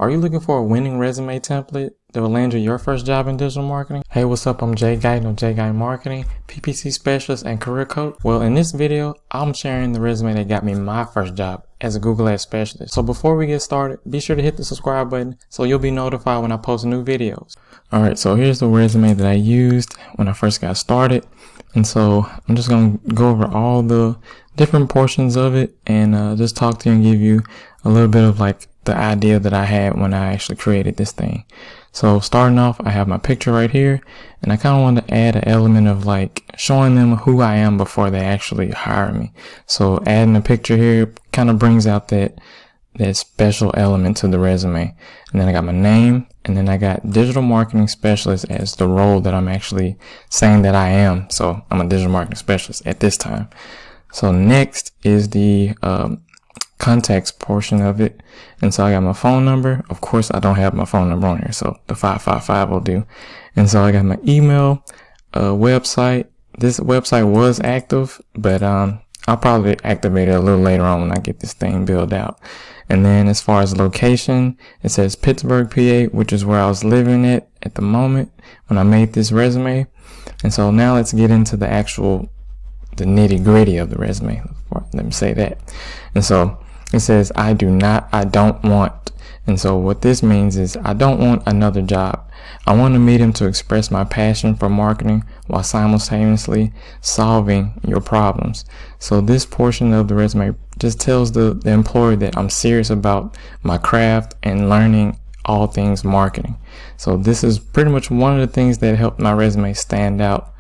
Are you looking for a winning resume template that will land you your first job in digital marketing? Hey, what's up? I'm Guyton of Guyton Marketing, PPC specialist and career coach. Well, in this video, I'm sharing the resume that got me my first job as a Google Ads specialist. So before we get started, be sure to hit the subscribe button so you'll be notified when I post new videos. All right, so here's the resume that I used when I first got started. And so I'm just going to go over all the different portions of it and just talk to you and give you a little bit of like the idea that I had when I actually created this thing. So starting off, I have my picture right here, and I kind of want to add an element of like showing them who I am before they actually hire me. So adding a picture here kind of brings out that special element to the resume. And then I got my name, and then I got digital marketing specialist as the role that I'm actually saying that I am. So I'm a digital marketing specialist at this time. So next is the contacts portion of it. And so I got my phone number. Of course, I don't have my phone number on here, so the 555 will do. And so I got my email, website. This website was active, but I'll probably activate it a little later on when I get this thing built out. And then as far as location, it says Pittsburgh, PA, which is where I was living at the moment when I made this resume. And so now let's get into the nitty gritty of the resume. Let me say that. And so it says, I don't want. And so what this means is I don't want another job. I want a medium to express my passion for marketing while simultaneously solving your problems. So this portion of the resume just tells the employer that I'm serious about my craft and learning all things marketing. So this is pretty much one of the things that helped my resume stand out.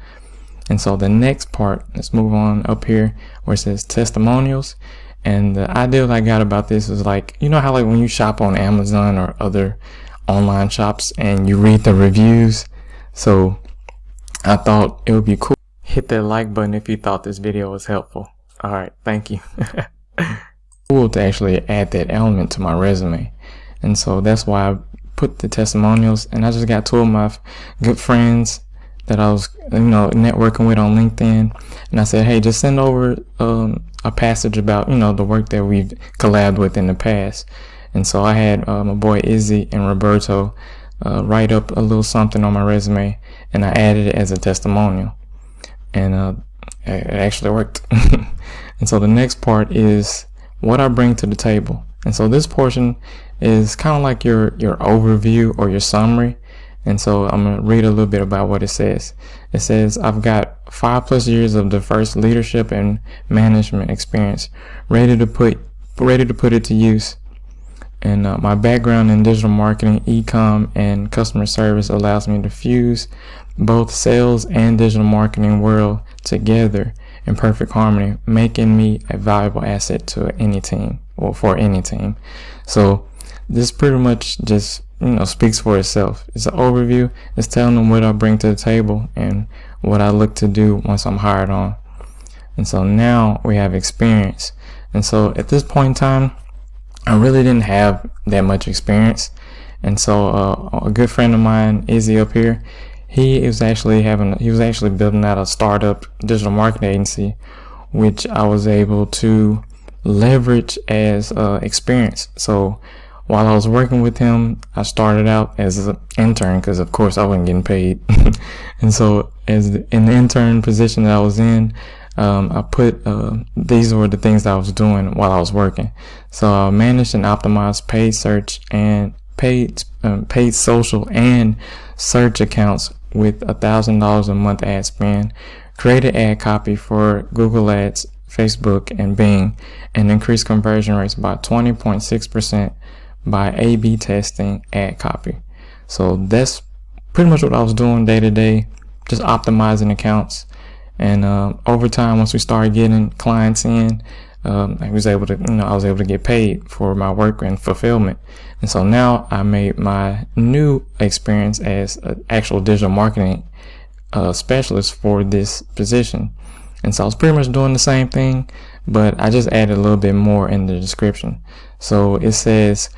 And so the next part, let's move on up here where it says testimonials. And the idea that I got about this is like, you know how like when you shop on Amazon or other online shops and you read the reviews. So I thought it would be cool. Hit that like button if you thought this video was helpful. All right, thank you. Cool to actually add that element to my resume. And so that's why I put the testimonials, and I just got two of my good friends that I was, networking with on LinkedIn. And I said, hey, just send over a passage about, the work that we've collabed with in the past. And so I had my boy Izzy and Roberto write up a little something on my resume, and I added it as a testimonial. And it actually worked. And so the next part is what I bring to the table. And so this portion is kind of like your overview or your summary. And so I'm going to read a little bit about what it says. It says, I've got 5+ years of diverse leadership and management experience ready to put it to use. And my background in digital marketing, e-com, and customer service allows me to fuse both sales and digital marketing world together in perfect harmony, making me a valuable asset to any team or for any team. So this pretty much just speaks for itself. It's an overview. It's telling them what I bring to the table and what I look to do once I'm hired on. And so now we have experience. And so at this point in time, I really didn't have that much experience. And so a good friend of mine, Izzy up here, he was actually building out a startup digital marketing agency, which I was able to leverage as experience. So while I was working with him, I started out as an intern because, of course, I wasn't getting paid. And so in the intern position that I was in, I put these were the things that I was doing while I was working. So I managed and optimized paid search and paid social and search accounts with $1,000 a month ad spend, created ad copy for Google Ads, Facebook, and Bing, and increased conversion rates by 20.6% by A/B testing ad copy. So that's pretty much what I was doing day to day, just optimizing accounts. And over time, once we started getting clients in, I was able to get paid for my work and fulfillment. And so now I made my new experience as an actual digital marketing specialist for this position. And so I was pretty much doing the same thing, but I just added a little bit more in the description. So it says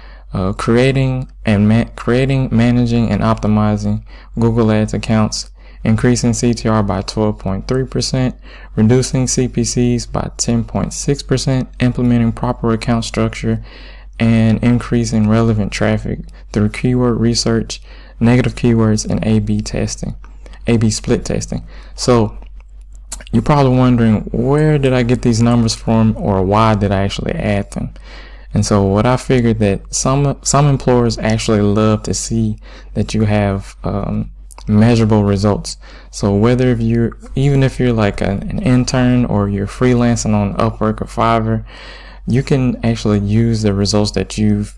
creating, managing, and optimizing Google Ads accounts, increasing CTR by 12.3%, reducing CPCs by 10.6%, implementing proper account structure and increasing relevant traffic through keyword research, negative keywords, and A/B split testing. So you're probably wondering, where did I get these numbers from, or why did I actually add them? And so what I figured, that some employers actually love to see that you have measurable results. So whether even if you're like an intern, or you're freelancing on Upwork or Fiverr, you can actually use the results that you've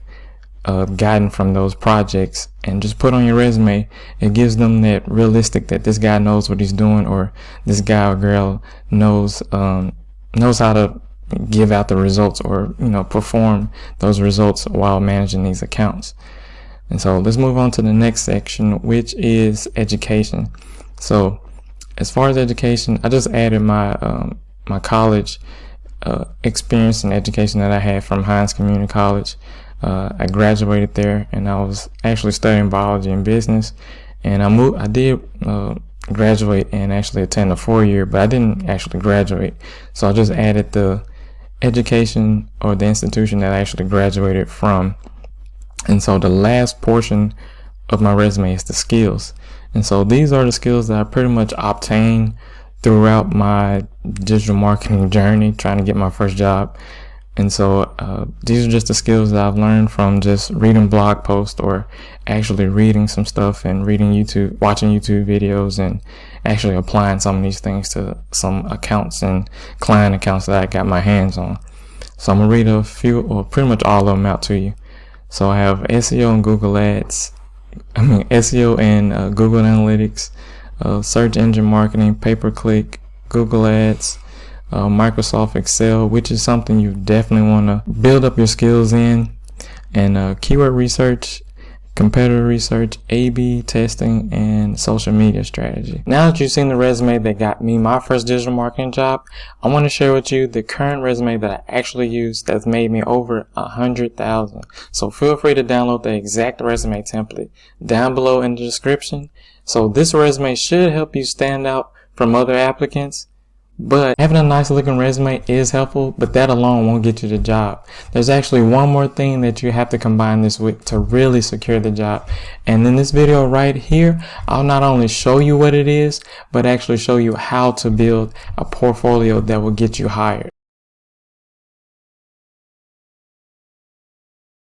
gotten from those projects and just put on your resume. It gives them that realistic, that this guy knows what he's doing, or this guy or girl knows how to give out the results, or perform those results while managing these accounts. And so let's move on to the next section, which is education. So as far as education, I just added my my college experience and education that I had from Hines Community College. I graduated there, and I was actually studying biology and business. And I did graduate and actually attend a 4-year, but I didn't actually graduate. So I just added the education, or the institution that I actually graduated from. And so the last portion of my resume is the skills. And so these are the skills that I pretty much obtained throughout my digital marketing journey, trying to get my first job. And so these are just the skills that I've learned from just reading blog posts, or actually reading some stuff, and watching YouTube videos, and actually applying some of these things to some accounts and client accounts that I got my hands on. So I'm gonna read a few, or pretty much all of them out to you. So I have SEO and Google SEO and Google Analytics, search engine marketing, pay-per-click, Google Ads, Microsoft Excel, which is something you definitely want to build up your skills in, and keyword research, competitor research, A/B testing, and social media strategy. Now that you've seen the resume that got me my first digital marketing job, I want to share with you the current resume that I actually use that's made me over 100,000. So feel free to download the exact resume template down below in the description. So this resume should help you stand out from other applicants. But having a nice looking resume is helpful, but that alone won't get you the job. There's actually one more thing that you have to combine this with to really secure the job. And in this video right here, I'll not only show you what it is, but actually show you how to build a portfolio that will get you hired.